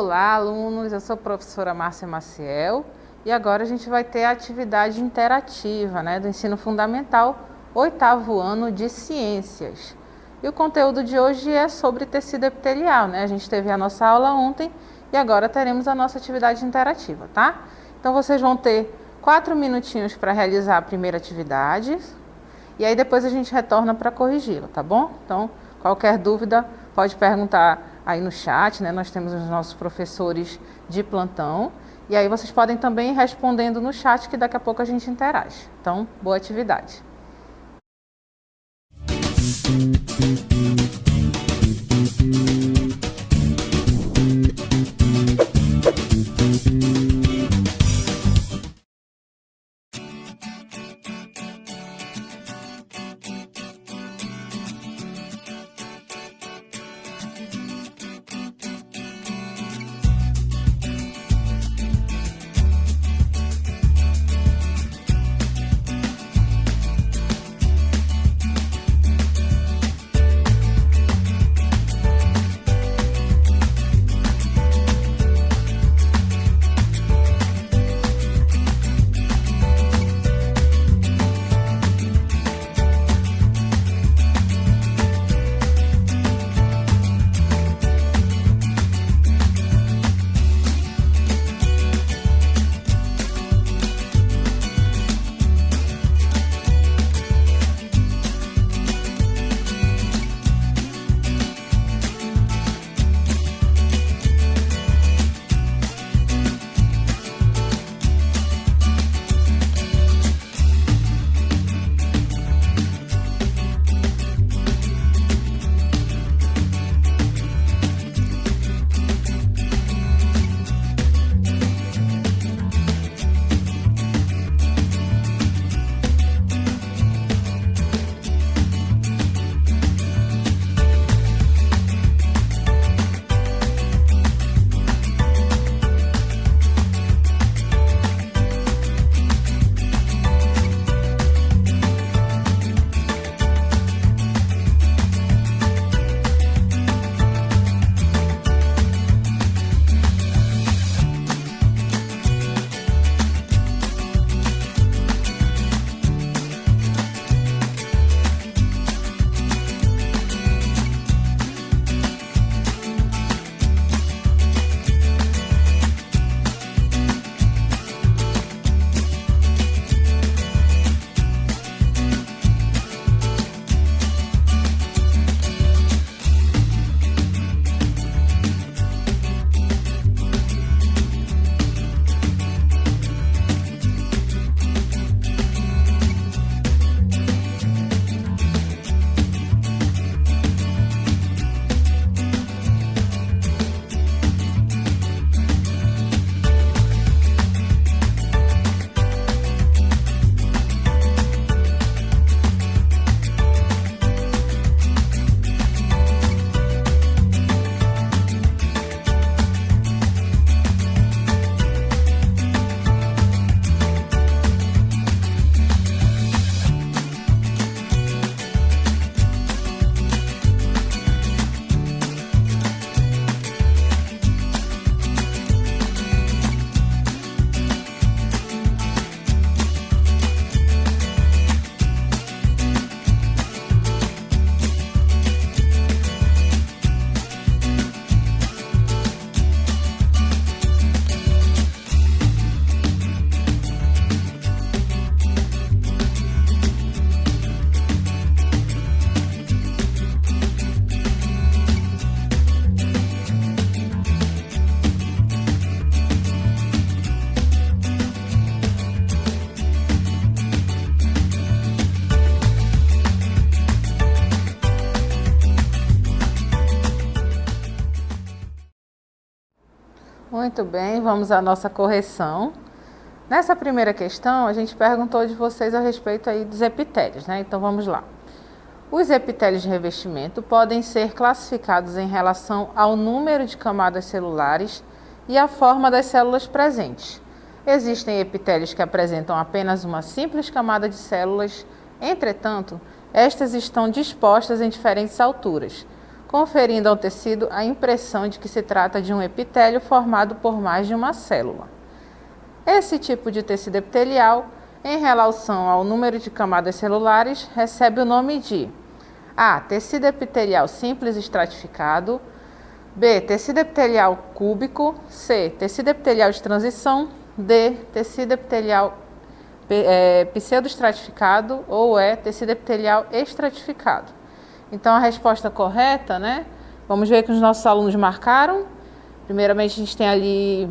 Olá, alunos, eu sou a professora Márcia Maciel e agora a gente vai ter a atividade interativa, do ensino fundamental, 8º ano de ciências. E o conteúdo de hoje é sobre tecido epitelial, A gente teve a nossa aula ontem e agora teremos a nossa atividade interativa, tá? Então vocês vão ter 4 minutinhos para realizar a primeira atividade e aí depois a gente retorna para corrigi-la, tá bom? Então, qualquer dúvida pode perguntar aí no chat, Nós temos os nossos professores de plantão e aí vocês podem também ir respondendo no chat que daqui a pouco a gente interage. Então, boa atividade. Muito bem, vamos à nossa correção. Nessa primeira questão, a gente perguntou de vocês a respeito aí dos epitélios, Então vamos lá. Os epitélios de revestimento podem ser classificados em relação ao número de camadas celulares e à forma das células presentes. Existem epitélios que apresentam apenas uma simples camada de células, entretanto, estas estão dispostas em diferentes alturas, conferindo ao tecido a impressão de que se trata de um epitélio formado por mais de uma célula. Esse tipo de tecido epitelial, em relação ao número de camadas celulares, recebe o nome de A. Tecido epitelial simples estratificado, B. Tecido epitelial cúbico, C. Tecido epitelial de transição, D. Tecido epitelial pseudoestratificado ou E. Tecido epitelial estratificado. Então, a resposta correta, né? Vamos ver o que os nossos alunos marcaram. Primeiramente, a gente tem ali,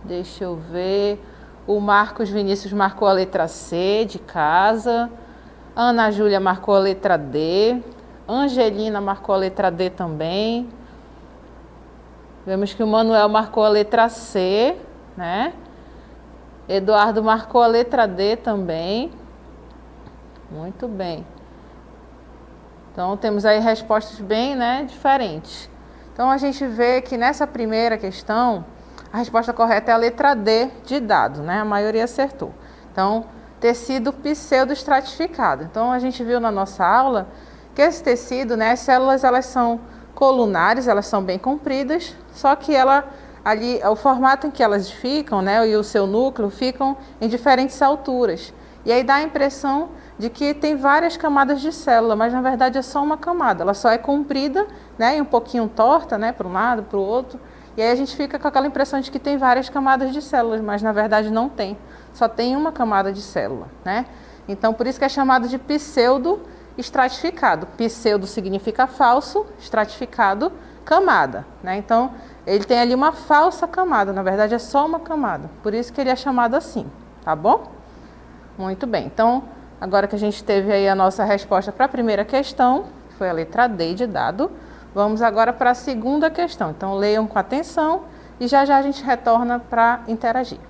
deixa eu ver, o Marcos Vinícius marcou a letra C, de casa. Ana Júlia marcou a letra D. Angelina marcou a letra D também. Vemos que o Manuel marcou a letra C, né? Eduardo marcou a letra D também. Muito bem. Então, temos aí respostas bem, né, diferentes. Então, a gente vê que nessa primeira questão, a resposta correta é a letra D de dado, né? A maioria acertou. Então, tecido pseudoestratificado. Então, a gente viu na nossa aula que esse tecido, né, as células, elas são colunares, elas são bem compridas, só que ali, o formato em que elas ficam, né, e o seu núcleo ficam em diferentes alturas. E aí dá a impressão de que tem várias camadas de célula, mas na verdade é só uma camada. Ela só é comprida, né, e um pouquinho torta, né, para um lado, para o outro. E aí a gente fica com aquela impressão de que tem várias camadas de células, mas na verdade não tem. Só tem uma camada de célula, né? Então por isso que é chamado de pseudo-estratificado. Pseudo significa falso, estratificado, camada, né? Então ele tem ali uma falsa camada, na verdade é só uma camada. Por isso que ele é chamado assim, tá bom? Muito bem. Então, agora que a gente teve aí a nossa resposta para a primeira questão, que foi a letra D de dado, vamos agora para a segunda questão. Então, leiam com atenção e já já a gente retorna para interagir.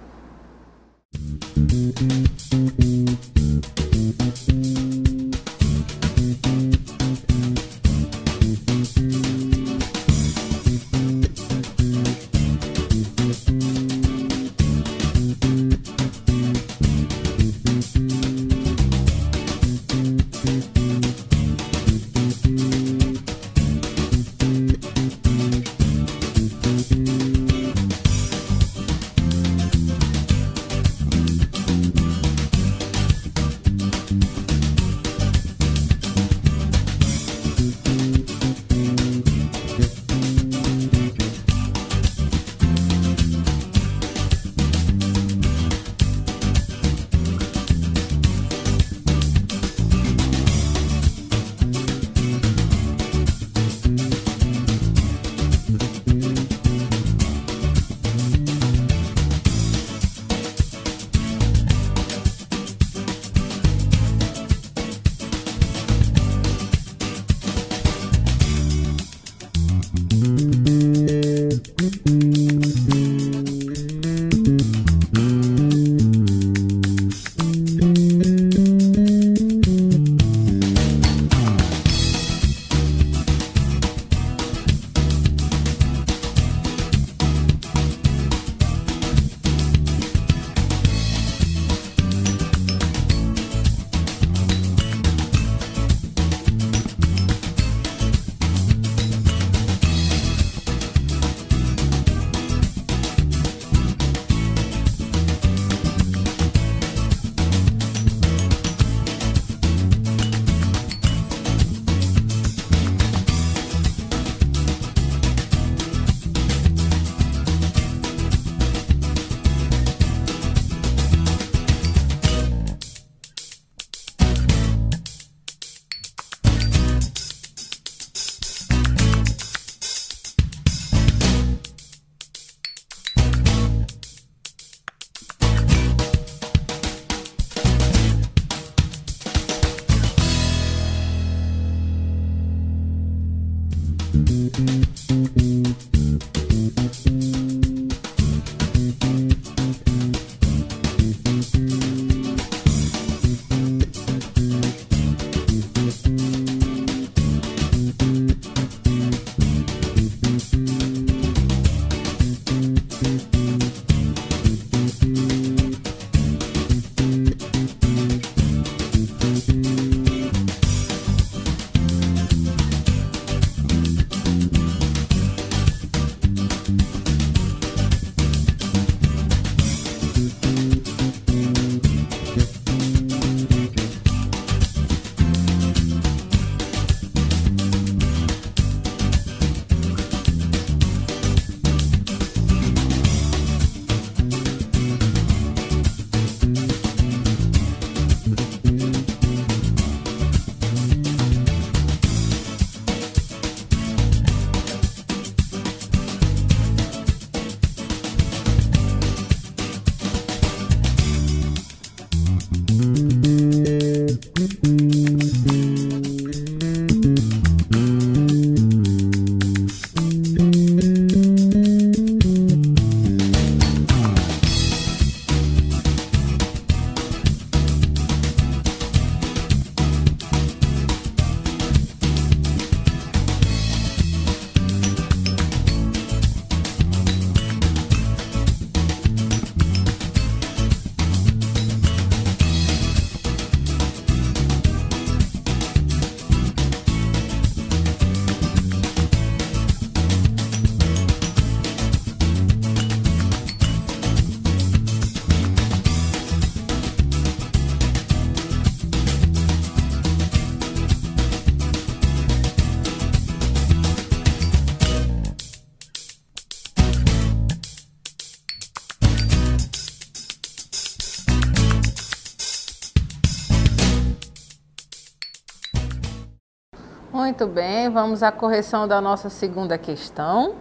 Muito bem, vamos à correção da nossa segunda questão.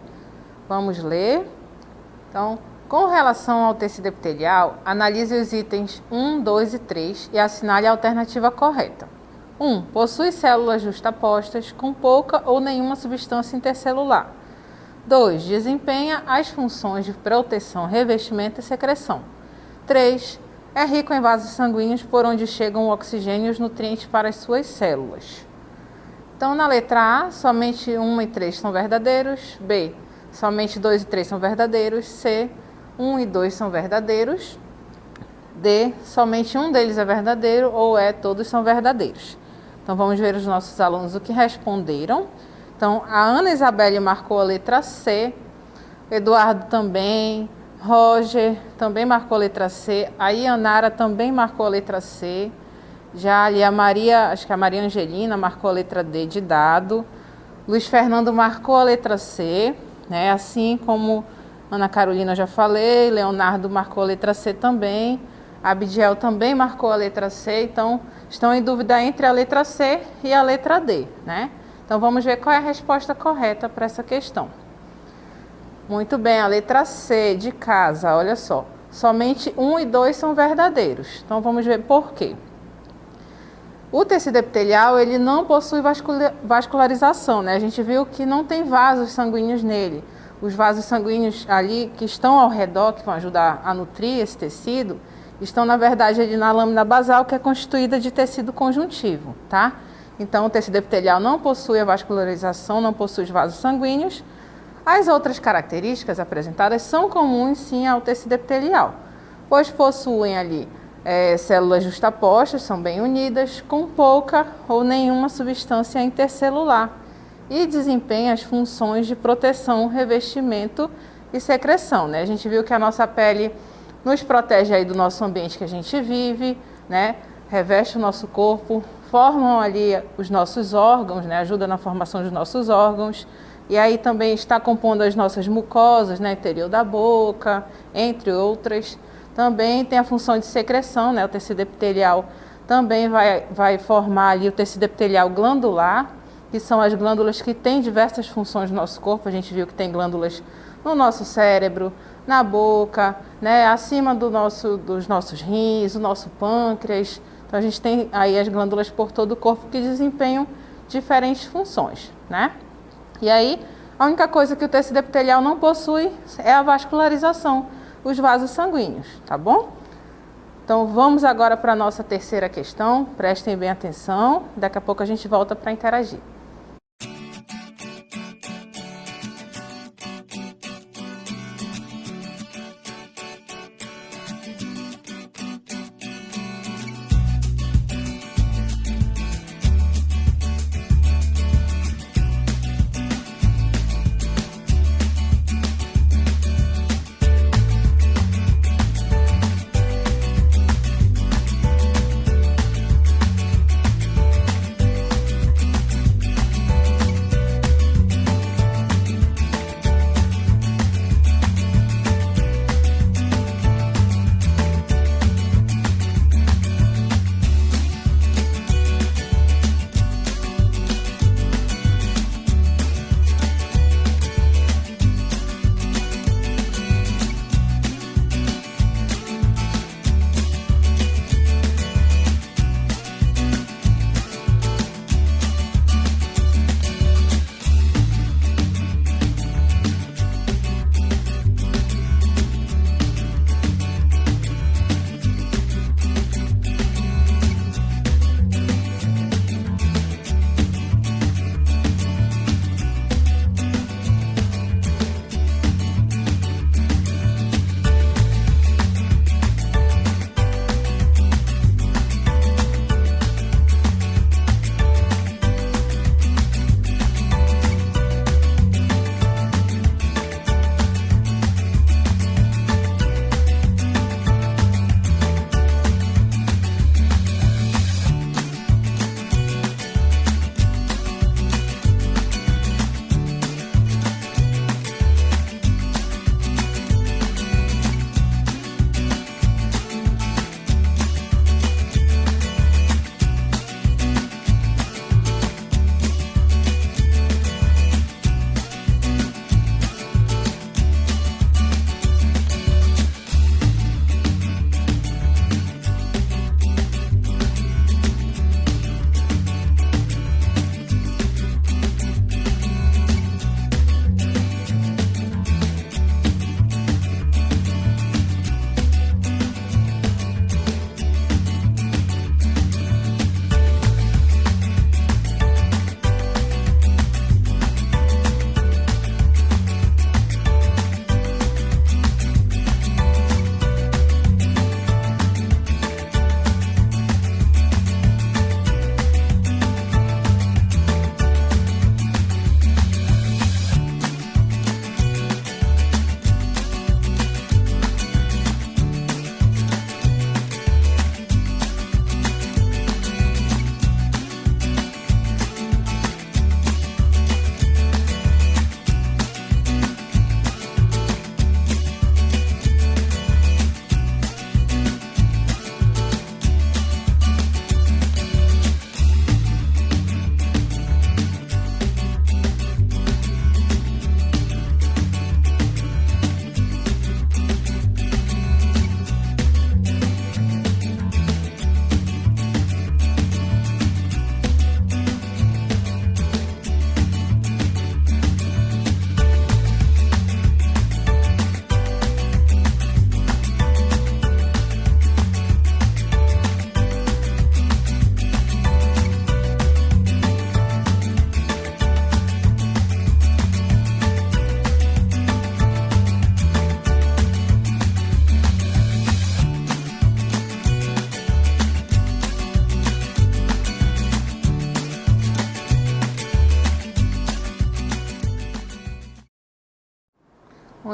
Vamos ler. Então, com relação ao tecido epitelial, analise os itens 1, 2 e 3 e assinale a alternativa correta. 1. Possui células justapostas com pouca ou nenhuma substância intercelular. 2. Desempenha as funções de proteção, revestimento e secreção. 3. É rico em vasos sanguíneos por onde chegam o oxigênio e os nutrientes para as suas células. Então, na letra A, somente 1 e 3 são verdadeiros. B, somente 2 e 3 são verdadeiros. C, 1 e 2 são verdadeiros. D, somente um deles é verdadeiro. Ou E, todos são verdadeiros. Então, vamos ver os nossos alunos o que responderam. Então, a Ana Isabelle marcou a letra C. Eduardo também. Roger também marcou a letra C. A Ianara também marcou a letra C. Já ali a Maria, acho que a Maria Angelina marcou a letra D de dado. Luiz Fernando marcou a letra C, né? Assim como Ana Carolina já falei, Leonardo marcou a letra C também. Abidiel também marcou a letra C, então estão em dúvida entre a letra C e a letra D, né? Então vamos ver qual é a resposta correta para essa questão. Muito bem, a letra C de casa, olha só. Somente 1 e 2 são verdadeiros. Então vamos ver por quê. O tecido epitelial, ele não possui vascularização, né? A gente viu que não tem vasos sanguíneos nele. Os vasos sanguíneos ali que estão ao redor, que vão ajudar a nutrir esse tecido, estão, na verdade, ali na lâmina basal, que é constituída de tecido conjuntivo, tá? Então, o tecido epitelial não possui a vascularização, não possui os vasos sanguíneos. As outras características apresentadas são comuns, sim, ao tecido epitelial, pois possuem ali células justapostas, são bem unidas, com pouca ou nenhuma substância intercelular e desempenham as funções de proteção, revestimento e secreção, né? A gente viu que a nossa pele nos protege aí do nosso ambiente que a gente vive, né? Reveste o nosso corpo, formam ali os nossos órgãos, né? Ajuda na formação dos nossos órgãos. E aí também está compondo as nossas mucosas, né? Interior da boca, entre outras. Também tem a função de secreção, né? O tecido epitelial também vai formar ali o tecido epitelial glandular, que são as glândulas que têm diversas funções no nosso corpo. A gente viu que tem glândulas no nosso cérebro, na boca, né? Acima dos nossos rins, o nosso pâncreas. Então a gente tem aí as glândulas por todo o corpo que desempenham diferentes funções, né? E aí, a única coisa que o tecido epitelial não possui é a vascularização, os vasos sanguíneos, tá bom? Então, vamos agora para a nossa terceira questão. Prestem bem atenção, daqui a pouco a gente volta para interagir.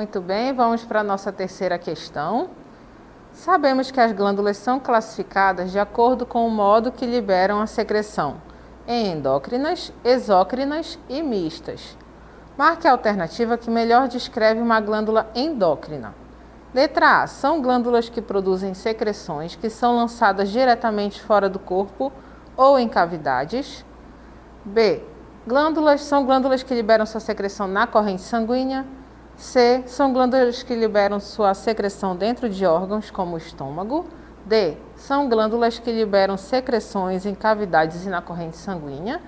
Muito bem, vamos para a nossa terceira questão. Sabemos que as glândulas são classificadas de acordo com o modo que liberam a secreção em endócrinas, exócrinas e mistas. Marque a alternativa que melhor descreve uma glândula endócrina. Letra A. São glândulas que produzem secreções que são lançadas diretamente fora do corpo ou em cavidades. B. São glândulas que liberam sua secreção na corrente sanguínea. C. São glândulas que liberam sua secreção dentro de órgãos, como o estômago. D. São glândulas que liberam secreções em cavidades e na corrente sanguínea.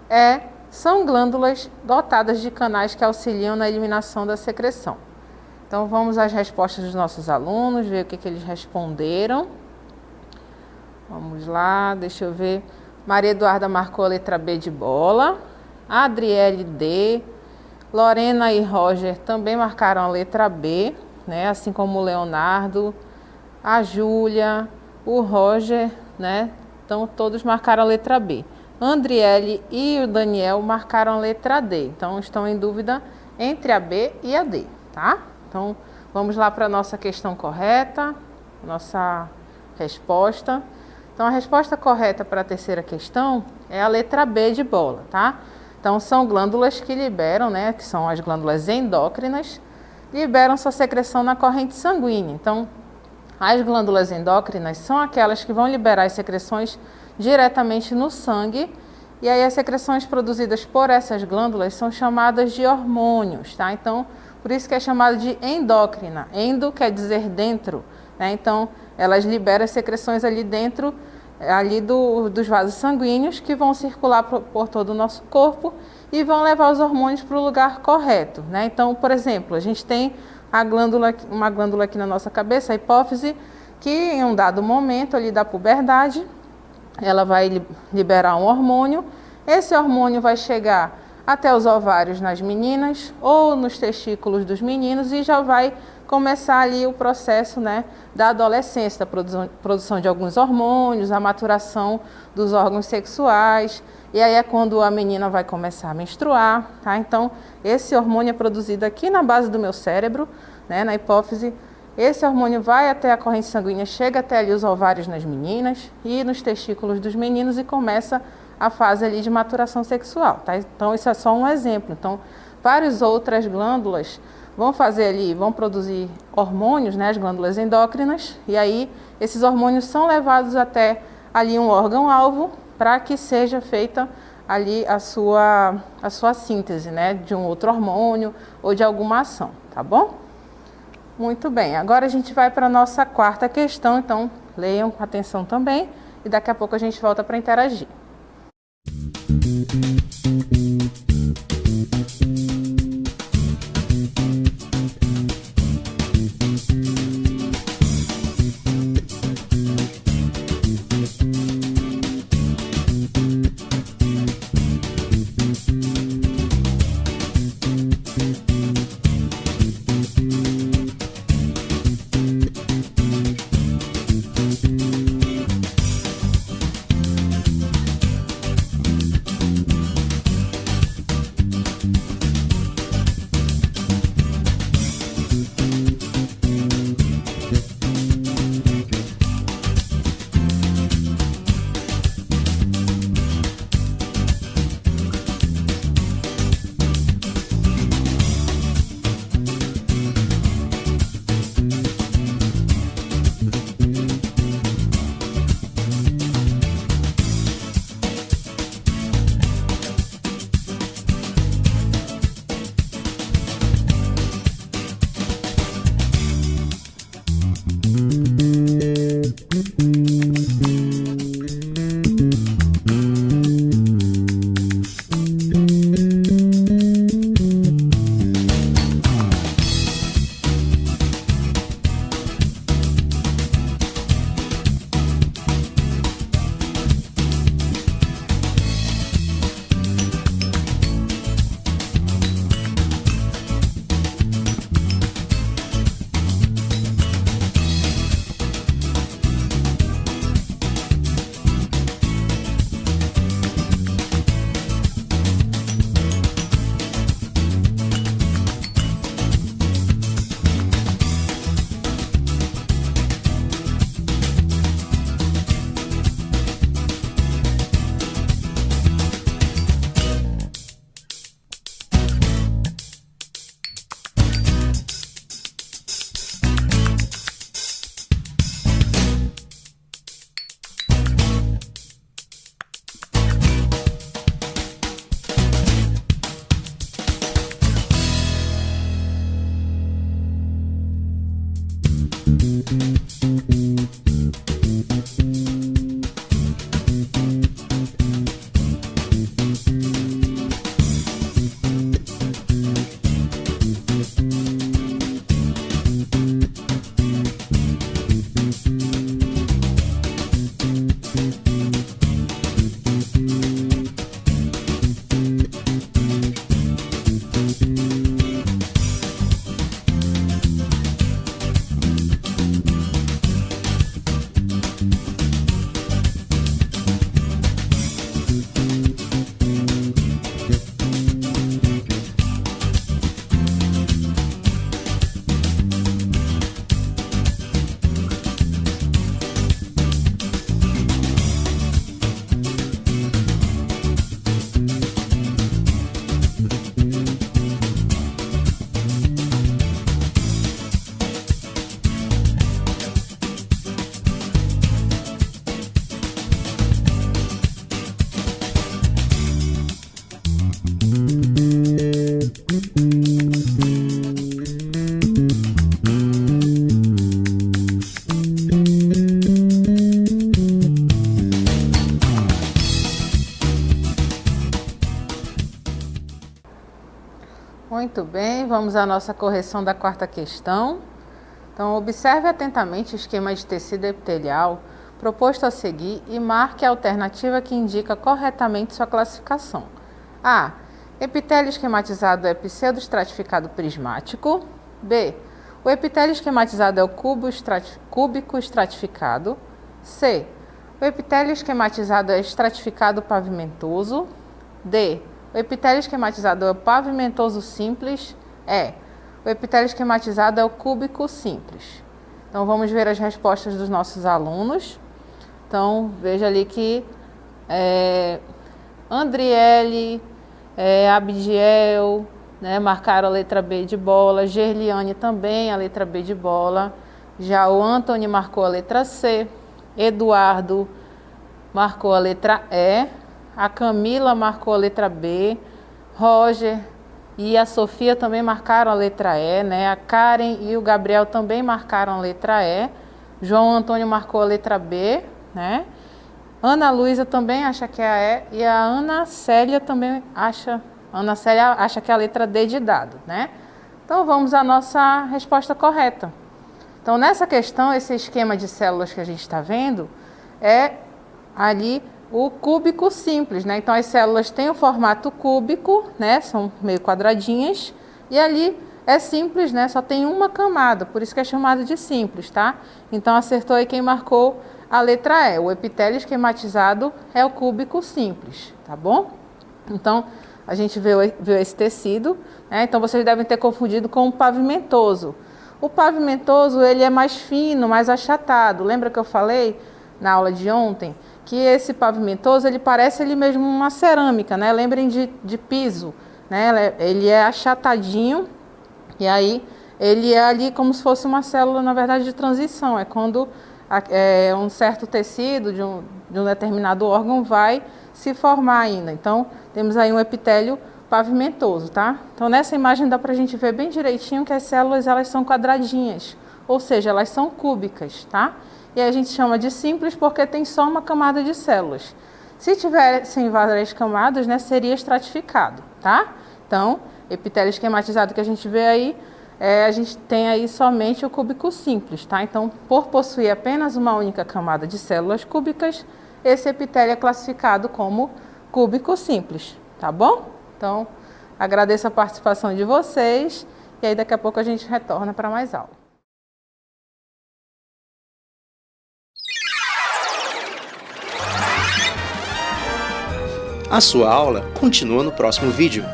E. São glândulas dotadas de canais que auxiliam na eliminação da secreção. Então, vamos às respostas dos nossos alunos, ver o que eles responderam. Vamos lá, deixa eu ver. Maria Eduarda marcou a letra B de bola. Adriele D. Lorena e Roger também marcaram a letra B, né? Assim como o Leonardo, a Júlia, o Roger, né? Então, todos marcaram a letra B. Andriele e o Daniel marcaram a letra D. Então, estão em dúvida entre a B e a D, tá? Então, vamos lá para a nossa questão correta, nossa resposta. Então, a resposta correta para a terceira questão é a letra B de bola, tá? Então, são glândulas que liberam, né, que são as glândulas endócrinas, liberam sua secreção na corrente sanguínea. Então, as glândulas endócrinas são aquelas que vão liberar as secreções diretamente no sangue, e aí as secreções produzidas por essas glândulas são chamadas de hormônios, tá? Então, por isso que é chamada de endócrina. Endo quer dizer dentro, né? Então, elas liberam as secreções ali dentro, dos vasos sanguíneos, que vão circular por todo o nosso corpo e vão levar os hormônios para o lugar correto, né? Então, por exemplo, a gente tem uma glândula aqui na nossa cabeça, a hipófise, que em um dado momento ali da puberdade, ela vai liberar um hormônio. Esse hormônio vai chegar até os ovários nas meninas ou nos testículos dos meninos e já vai começar ali o processo, né, da adolescência, da produção de alguns hormônios, a maturação dos órgãos sexuais, e aí é quando a menina vai começar a menstruar, tá? Então, esse hormônio é produzido aqui na base do meu cérebro, né, na hipófise. Esse hormônio vai até a corrente sanguínea, chega até ali os ovários nas meninas e nos testículos dos meninos e começa a fase ali de maturação sexual, tá? Então, isso é só um exemplo. Então, várias outras glândulas vão produzir hormônios, né, as glândulas endócrinas, e aí esses hormônios são levados até ali um órgão-alvo para que seja feita ali a sua síntese, né, de um outro hormônio ou de alguma ação, tá bom? Muito bem, agora a gente vai para a nossa quarta questão, então leiam com atenção também e daqui a pouco a gente volta para interagir. Muito bem, vamos à nossa correção da quarta questão. Então, observe atentamente o esquema de tecido epitelial proposto a seguir e marque a alternativa que indica corretamente sua classificação. A. Epitélio esquematizado é pseudoestratificado prismático. B. O epitélio esquematizado é o cúbico estratificado. C. O epitélio esquematizado é estratificado pavimentoso. D. O epitélio esquematizado é o pavimentoso simples. E. O epitélio esquematizado é o cúbico simples. Então, vamos ver as respostas dos nossos alunos. Então, veja ali que Andriele, Abdiel, né, marcaram a letra B de bola. Gerliane também a letra B de bola. Já o Antônio marcou a letra C. Eduardo marcou a letra E. A Camila marcou a letra B. Roger e a Sofia também marcaram a letra E, né? A Karen e o Gabriel também marcaram a letra E. João Antônio marcou a letra B, né? Ana Luísa também acha que é a E e a Ana Célia também acha que é a letra D de dado, né? Então vamos à nossa resposta correta. Então nessa questão, esse esquema de células que a gente está vendo é ali o cúbico simples, né? Então as células têm o formato cúbico, né? São meio quadradinhas e ali é simples, né? Só tem uma camada, por isso que é chamado de simples, tá? Então acertou aí quem marcou a letra E. O epitélio esquematizado é o cúbico simples, tá bom? Então a gente viu esse tecido, né? Então vocês devem ter confundido com o pavimentoso. O pavimentoso ele é mais fino, mais achatado. Lembra que eu falei na aula de ontem que esse pavimentoso ele parece ele mesmo uma cerâmica, né? Lembrem de piso, né? Ele é achatadinho e aí ele é ali como se fosse uma célula, na verdade, de transição. É quando um certo tecido de um determinado órgão vai se formar ainda. Então, temos aí um epitélio pavimentoso, tá? Então, nessa imagem dá pra gente ver bem direitinho que as células elas são quadradinhas, ou seja, elas são cúbicas, tá? E a gente chama de simples porque tem só uma camada de células. Se tivessem várias camadas, né, seria estratificado, tá? Então, epitélio esquematizado que a gente vê aí, a gente tem aí somente o cúbico simples, tá? Então, por possuir apenas uma única camada de células cúbicas, esse epitélio é classificado como cúbico simples, tá bom? Então, agradeço a participação de vocês e aí daqui a pouco a gente retorna para mais aula. A sua aula continua no próximo vídeo.